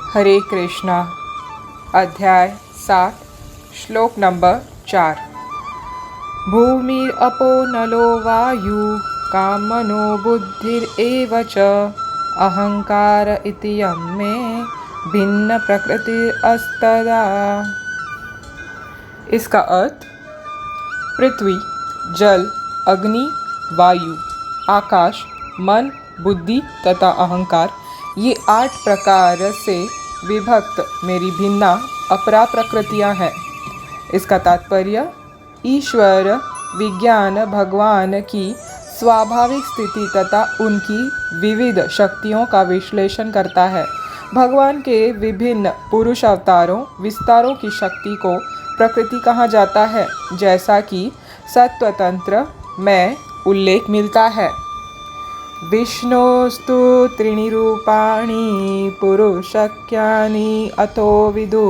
हरे कृष्णा। अध्याय 7 श्लोक नंबर 4। भूमिरपो नलो वायु कामनो बुद्धिरेव च अहंकार इति यं मे भिन्न प्रकृतिरस्तदा। इसका अर्थ पृथ्वी, जल, अग्नि, वायु, आकाश, मन, बुद्धि तथा अहंकार, ये 8 प्रकार से विभक्त मेरी भिन्ना अपरा प्रकृतियाँ हैं। इसका तात्पर्य ईश्वर विज्ञान भगवान की स्वाभाविक स्थिति तथा उनकी विविध शक्तियों का विश्लेषण करता है। भगवान के विभिन्न पुरुष अवतारों विस्तारों की शक्ति को प्रकृति कहा जाता है, जैसा कि सत्वतंत्र में उल्लेख मिलता है। विष्णोस्तु त्रीणि रूपाणि पुरुषक्यानि अतो विदु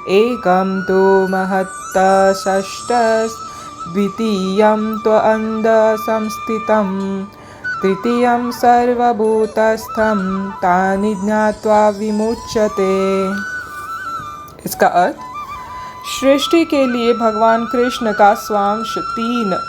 एकं तु महत्त षष्ठस् द्वितीयं तु अन्ध संस्थितं तृतीयं सर्वभूतस्थं तानि ज्ञात्वा विमुच्यते। इसका अर्थ सृष्टि के लिए भगवान कृष्ण का स्वांश 3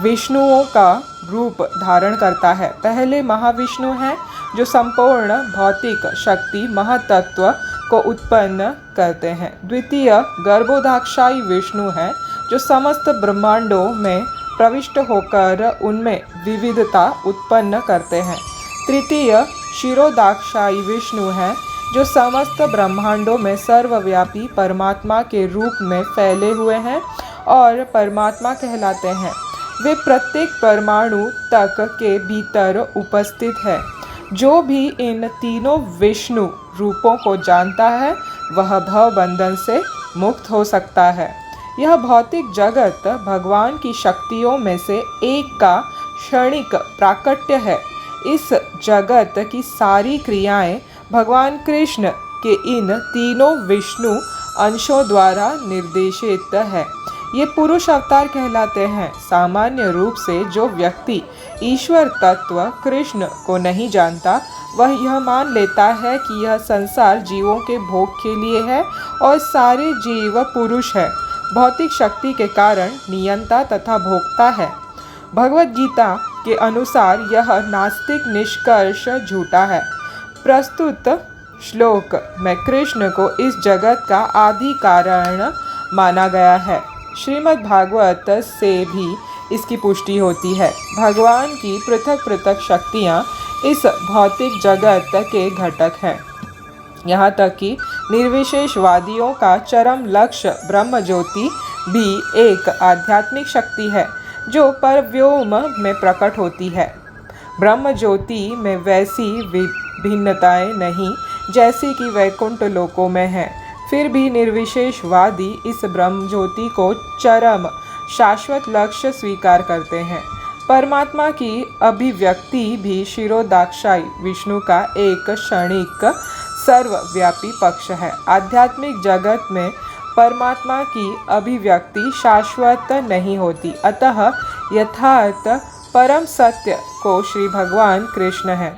विष्णुओं का रूप धारण करता है। पहले महाविष्णु हैं जो संपूर्ण भौतिक शक्ति महतत्व को उत्पन्न करते हैं। द्वितीय गर्भोदाक्षायी विष्णु हैं जो समस्त ब्रह्मांडों में प्रविष्ट होकर उनमें विविधता उत्पन्न करते हैं। तृतीय शिरोदाक्षायी विष्णु हैं जो समस्त ब्रह्मांडों में सर्वव्यापी परमात्मा के रूप में फैले हुए हैं और परमात्मा कहलाते हैं। वे प्रत्येक परमाणु तक के भीतर उपस्थित है। जो भी इन तीनों विष्णु रूपों को जानता है वह भव बंधन से मुक्त हो सकता है। यह भौतिक जगत भगवान की शक्तियों में से एक का क्षणिक प्राकट्य है। इस जगत की सारी क्रियाएं भगवान कृष्ण के इन तीनों विष्णु अंशों द्वारा निर्देशित है। ये पुरुष अवतार कहलाते हैं। सामान्य रूप से जो व्यक्ति ईश्वर तत्व कृष्ण को नहीं जानता वह यह मान लेता है कि यह संसार जीवों के भोग के लिए है और सारे जीव पुरुष है, भौतिक शक्ति के कारण नियंता तथा भोक्ता है। भगवद गीता के अनुसार यह नास्तिक निष्कर्ष झूठा है। प्रस्तुत श्लोक में कृष्ण को इस जगत का आदि कारण माना गया है। श्रीमद् भागवत से भी इसकी पुष्टि होती है। भगवान की पृथक पृथक शक्तियाँ इस भौतिक जगत के घटक हैं। यहाँ तक कि निर्विशेषवादियों का चरम लक्ष्य ब्रह्म ज्योति भी एक आध्यात्मिक शक्ति है जो परव्योम में प्रकट होती है। ब्रह्म ज्योति में वैसी भिन्नताएं नहीं जैसी कि वैकुंठ लोकों में है। फिर भी निर्विशेषवादी इस ब्रह्म ज्योति को चरम शाश्वत लक्ष्य स्वीकार करते हैं। परमात्मा की अभिव्यक्ति भी शिरोदाक्षायी विष्णु का एक क्षणिक सर्वव्यापी पक्ष है। आध्यात्मिक जगत में परमात्मा की अभिव्यक्ति शाश्वत नहीं होती, अतः यथार्थ परम सत्य को श्री भगवान कृष्ण हैं।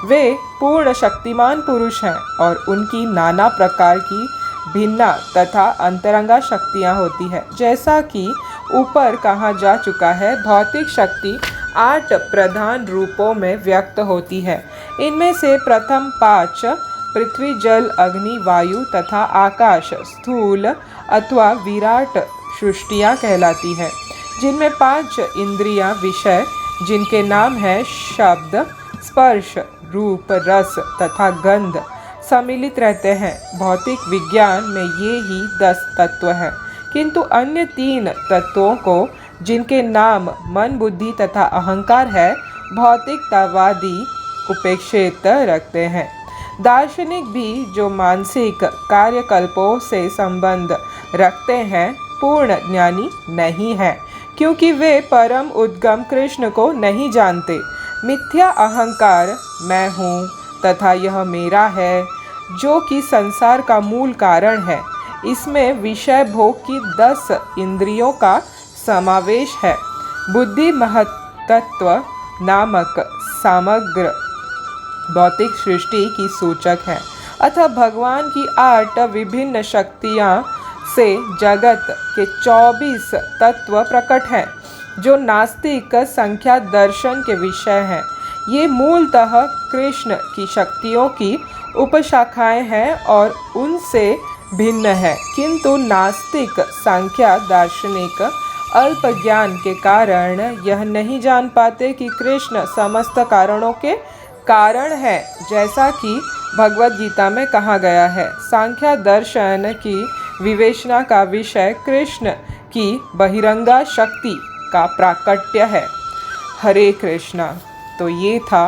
वे पूर्ण शक्तिमान पुरुष हैं और उनकी नाना प्रकार की भिन्ना तथा अंतरंगा शक्तियाँ होती है। जैसा कि ऊपर कहा जा चुका है, भौतिक शक्ति 8 प्रधान रूपों में व्यक्त होती है। इनमें से प्रथम 5 पृथ्वी जल अग्नि वायु तथा आकाश स्थूल अथवा विराट सृष्टियाँ कहलाती है, जिनमें 5 इंद्रियाँ विषय जिनके नाम है शब्द स्पर्श रूप रस तथा गंध सम्मिलित रहते हैं। भौतिक विज्ञान में ये ही 10 तत्व हैं, किंतु अन्य 3 तत्वों को जिनके नाम मन बुद्धि तथा अहंकार है भौतिकतावादी उपेक्षित रखते हैं। दार्शनिक भी जो मानसिक कार्यकल्पों से संबंध रखते हैं पूर्ण ज्ञानी नहीं है, क्योंकि वे परम उद्गम कृष्ण को नहीं जानते। मिथ्या अहंकार मैं हूँ तथा यह मेरा है, जो कि संसार का मूल कारण है। इसमें विषय भोग की 10 इंद्रियों का समावेश है। बुद्धि महत्त्व नामक समग्र भौतिक सृष्टि की सूचक है। अतः भगवान की 8 विभिन्न शक्तियाँ से जगत के 24 तत्व प्रकट हैं, जो नास्तिक संख्या दर्शन के विषय हैं। ये मूलतः कृष्ण की शक्तियों की उपशाखाएं हैं और उनसे भिन्न है, किंतु नास्तिक संख्या दार्शनिक अल्प ज्ञान के कारण यह नहीं जान पाते कि कृष्ण समस्त कारणों के कारण है, जैसा कि भगवद गीता में कहा गया है। सांख्य दर्शन की विवेचना का विषय कृष्ण की बहिरंगा शक्ति का प्राकट्य है। हरे कृष्णा। तो ये था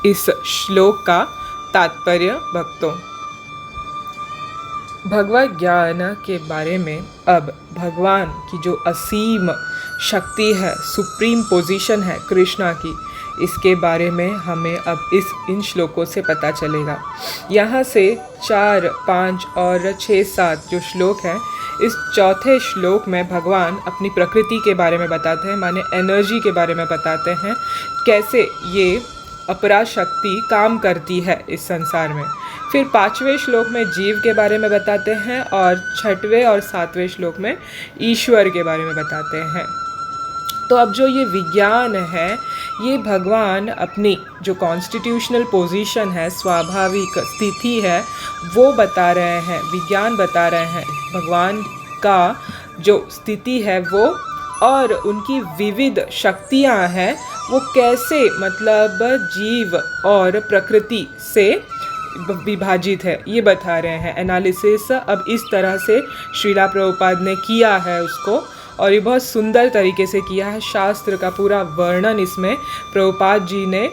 इस श्लोक का तात्पर्य भक्तों। भगवत ज्ञान के बारे में अब भगवान की जो असीम शक्ति है, सुप्रीम पोजीशन है कृष्णा की, इसके बारे में हमें अब इन श्लोकों से पता चलेगा। यहाँ से 4, 5 और 6, 7 जो श्लोक हैं, इस चौथे श्लोक में भगवान अपनी प्रकृति के बारे में बताते हैं, माने एनर्जी के बारे में बताते हैं, कैसे ये अपरा शक्ति काम करती है इस संसार में। फिर 5वें श्लोक में जीव के बारे में बताते हैं और 6वें और 7वें श्लोक में ईश्वर के बारे में बताते हैं। तो अब जो ये विज्ञान है, ये भगवान अपनी जो कॉन्स्टिट्यूशनल पोजीशन है, स्वाभाविक स्थिति है, वो बता रहे हैं, विज्ञान बता रहे हैं भगवान का जो स्थिति है वो, और उनकी विविध शक्तियाँ हैं वो कैसे मतलब जीव और प्रकृति से विभाजित है, ये बता रहे हैं। एनालिसिस अब इस तरह से श्रीला प्रभुपाद ने किया है उसको, और ये बहुत सुंदर तरीके से किया है। शास्त्र का पूरा वर्णन इसमें प्रभुपाद जी ने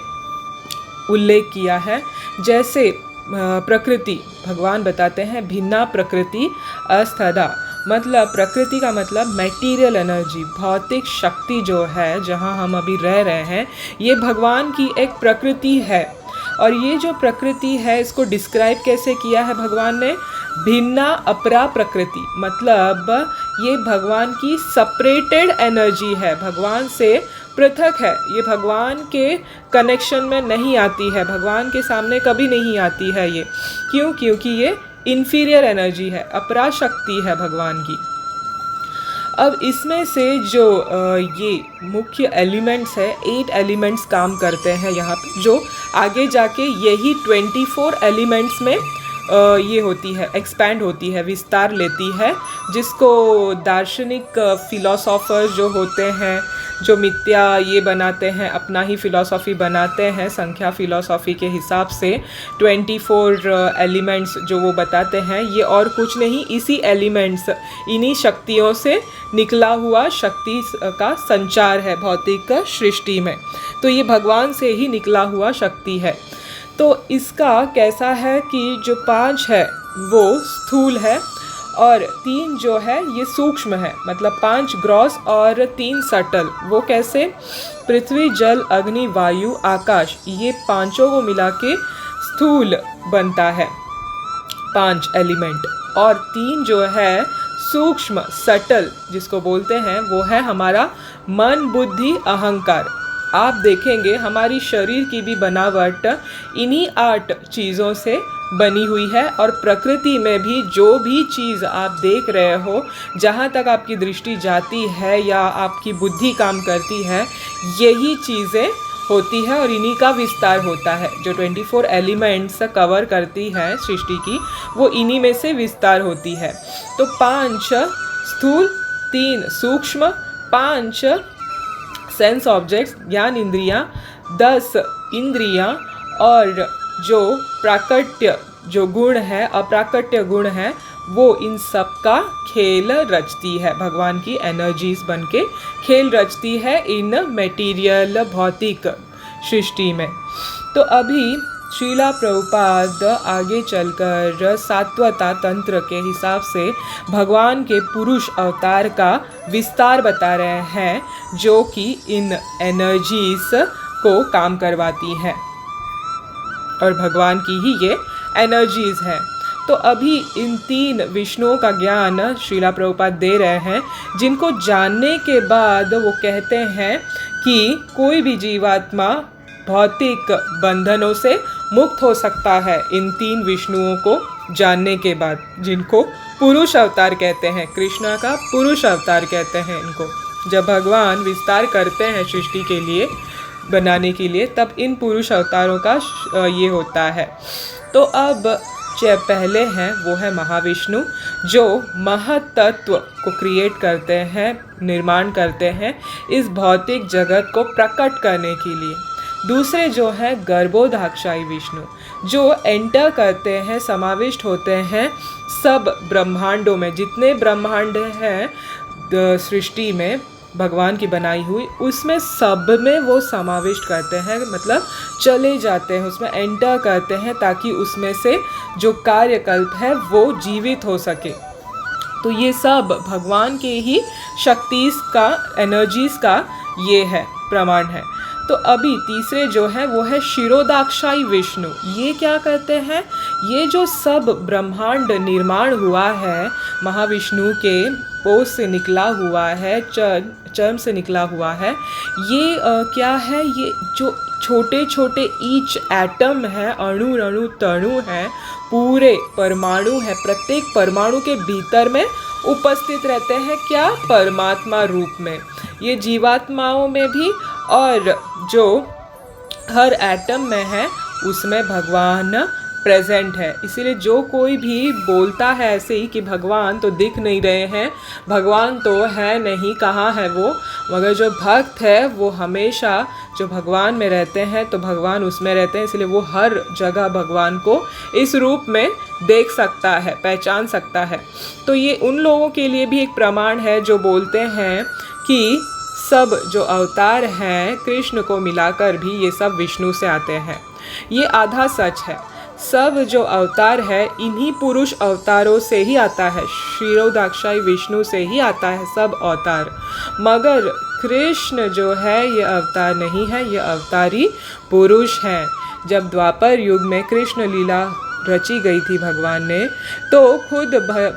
उल्लेख किया है। जैसे प्रकृति, भगवान बताते हैं भिन्ना प्रकृति अस्थदा, मतलब प्रकृति का मतलब मैटीरियल एनर्जी, भौतिक शक्ति जो है, जहाँ हम अभी रह रहे हैं, ये भगवान की एक प्रकृति है। और ये जो प्रकृति है, इसको डिस्क्राइब कैसे किया है भगवान ने? भिन्ना अपरा प्रकृति, मतलब ये भगवान की सेपरेटेड एनर्जी है, भगवान से पृथक है, ये भगवान के कनेक्शन में नहीं आती है, भगवान के सामने कभी नहीं आती है ये। क्यों? क्योंकि ये इन्फीरियर एनर्जी है, अपरा शक्ति है भगवान की। अब इसमें से जो ये मुख्य एलिमेंट्स है, 8 एलिमेंट्स काम करते हैं यहाँ पे, जो आगे जाके यही 24 एलिमेंट्स में ये होती है, एक्सपैंड होती है, विस्तार लेती है, जिसको दार्शनिक फिलोसोफर्स जो होते हैं, जो मिथ्या ये बनाते हैं, अपना ही फिलॉसफी बनाते हैं संख्या फिलॉसफी के हिसाब से, 24 एलिमेंट्स जो वो बताते हैं, ये और कुछ नहीं, इसी एलिमेंट्स, इन्हीं शक्तियों से निकला हुआ शक्ति का संचार है भौतिक सृष्टि में। तो ये भगवान से ही निकला हुआ शक्ति है। तो इसका कैसा है कि जो 5 है वो स्थूल है और 3 जो है ये सूक्ष्म है, मतलब 5 ग्रॉस और 3 सटल। वो कैसे? पृथ्वी, जल, अग्नि, वायु, आकाश, ये पांचों को मिला के स्थूल बनता है 5 एलिमेंट, और 3 जो है सूक्ष्म सटल जिसको बोलते हैं, वो है हमारा मन, बुद्धि, अहंकार। आप देखेंगे हमारी शरीर की भी बनावट इन्हीं 8 चीज़ों से बनी हुई है, और प्रकृति में भी जो भी चीज़ आप देख रहे हो, जहाँ तक आपकी दृष्टि जाती है या आपकी बुद्धि काम करती है, यही चीज़ें होती है और इन्हीं का विस्तार होता है। जो 24 एलिमेंट्स कवर करती है सृष्टि की, वो इन्हीं में से विस्तार होती है। तो 5 स्थूल, 3 सूक्ष्म, 5 सेंस ऑब्जेक्ट्स, ज्ञान इंद्रियाँ, 10 इंद्रियाँ, और जो प्राकट्य जो गुण है, अप्राकट्य गुण है, वो इन सब का खेल रचती है। भगवान की एनर्जीज बन के खेल रचती है इन मटेरियल भौतिक सृष्टि में। तो अभी श्रीला प्रभुपाद आगे चलकर सात्वता तंत्र के हिसाब से भगवान के पुरुष अवतार का विस्तार बता रहे हैं, जो कि इन एनर्जीज को काम करवाती हैं और भगवान की ही ये एनर्जीज हैं। तो अभी इन 3 विष्णुओं का ज्ञान श्रीला प्रभुपाद दे रहे हैं, जिनको जानने के बाद वो कहते हैं कि कोई भी जीवात्मा भौतिक बंधनों से मुक्त हो सकता है इन 3 विष्णुओं को जानने के बाद, जिनको पुरुष अवतार कहते हैं। कृष्णा का पुरुष अवतार कहते हैं इनको। जब भगवान विस्तार करते हैं सृष्टि के लिए, बनाने के लिए, तब इन पुरुष अवतारों का ये होता है। तो अब जो पहले हैं वो है महाविष्णु, जो महतत्व को क्रिएट करते हैं, निर्माण करते हैं इस भौतिक जगत को प्रकट करने के लिए। दूसरे जो है गर्भोधाक्षाई विष्णु, जो एंटर करते हैं, समाविष्ट होते हैं सब ब्रह्मांडों में, जितने ब्रह्मांड हैं सृष्टि में भगवान की बनाई हुई, उसमें सब में वो समाविष्ट करते हैं, मतलब चले जाते हैं, उसमें एंटर करते हैं, ताकि उसमें से जो कार्यकल्प है वो जीवित हो सके। तो ये सब भगवान के ही शक्तिस का, एनर्जीज का ये है, प्रमाण है। तो अभी तीसरे जो है वो है शिरोदाक्षाई विष्णु। ये क्या करते हैं, ये जो सब ब्रह्मांड निर्माण हुआ है महाविष्णु के पोष से निकला हुआ है, चर्म से निकला हुआ है, ये क्या है, ये जो छोटे छोटे ईच एटम है, अणु रणु तणु है, पूरे परमाणु है, प्रत्येक परमाणु के भीतर में उपस्थित रहते हैं, क्या, परमात्मा रूप में। ये जीवात्माओं में भी, और जो हर एटम में है उसमें भगवान प्रेजेंट है। इसीलिए जो कोई भी बोलता है ऐसे ही कि भगवान तो दिख नहीं रहे हैं, भगवान तो है नहीं, कहाँ है वो, मगर जो भक्त है वो हमेशा जो भगवान में रहते हैं तो भगवान उसमें रहते हैं, इसलिए वो हर जगह भगवान को इस रूप में देख सकता है, पहचान सकता है। तो ये उन लोगों के लिए भी एक प्रमाण है जो बोलते हैं कि सब जो अवतार हैं कृष्ण को मिलाकर भी ये सब विष्णु से आते हैं। ये आधा सच है। सब जो अवतार है इन्हीं पुरुष अवतारों से ही आता है, क्षीरोदाक्षाई विष्णु से ही आता है सब अवतार। मगर कृष्ण जो है ये अवतार नहीं है, ये अवतारी पुरुष हैं। जब द्वापर युग में कृष्ण लीला रची गई थी भगवान ने, तो खुद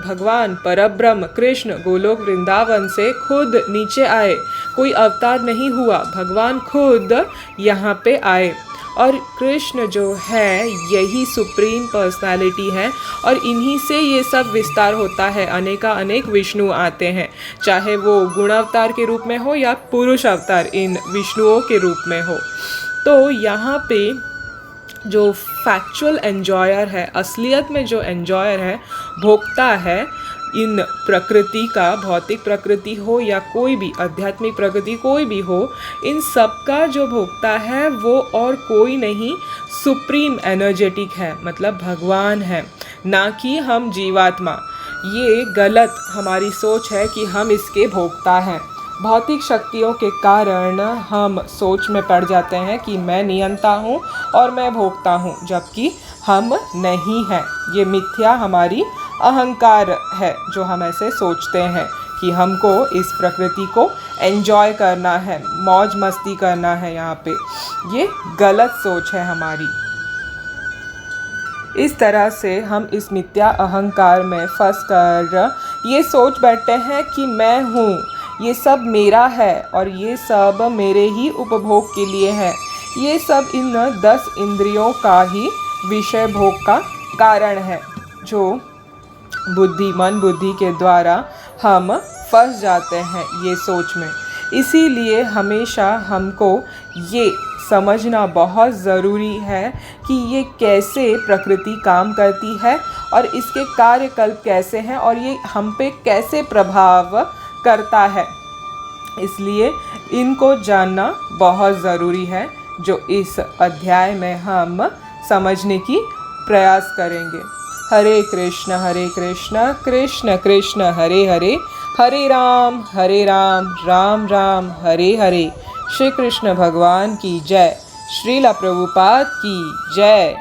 भगवान परब्रह्म कृष्ण गोलोक वृंदावन से खुद नीचे आए, कोई अवतार नहीं हुआ, भगवान खुद यहाँ पे आए। और कृष्ण जो है यही सुप्रीम पर्सनालिटी है, और इन्हीं से ये सब विस्तार होता है, अनेका अनेक विष्णु आते हैं, चाहे वो गुण अवतार के रूप में हो या पुरुष अवतार इन विष्णुओं के रूप में हो। तो यहाँ पे जो फैक्चुअल एन्जॉयर है, असलियत में जो एन्जॉयर है, भोक्ता है इन प्रकृति का, भौतिक प्रकृति हो या कोई भी आध्यात्मिक प्रकृति कोई भी हो, इन सब का जो भोक्ता है वो और कोई नहीं, सुप्रीम एनर्जेटिक है, मतलब भगवान है, ना कि हम जीवात्मा। ये गलत हमारी सोच है कि हम इसके भोक्ता हैं। भौतिक शक्तियों के कारण हम सोच में पड़ जाते हैं कि मैं नियंता हूँ और मैं भोक्ता हूँ, जबकि हम नहीं हैं। ये मिथ्या हमारी अहंकार है जो हम ऐसे सोचते हैं कि हमको इस प्रकृति को एंजॉय करना है, मौज मस्ती करना है। यहाँ पे ये गलत सोच है हमारी। इस तरह से हम इस मिथ्या अहंकार में फंस कर ये सोच बैठते हैं कि मैं हूँ, ये सब मेरा है और ये सब मेरे ही उपभोग के लिए है। ये सब इन 10 इंद्रियों का ही विषय भोग का कारण है, जो मन बुद्धि के द्वारा हम फंस जाते हैं ये सोच में। इसीलिए हमेशा हमको ये समझना बहुत ज़रूरी है कि ये कैसे प्रकृति काम करती है और इसके कार्यकल्प कैसे हैं और ये हम पे कैसे प्रभाव करता है। इसलिए इनको जानना बहुत ज़रूरी है, जो इस अध्याय में हम समझने की प्रयास करेंगे। हरे कृष्ण कृष्ण कृष्ण हरे हरे, हरे राम राम राम हरे हरे। श्री कृष्ण भगवान की जय। श्रील प्रभुपाद की जय।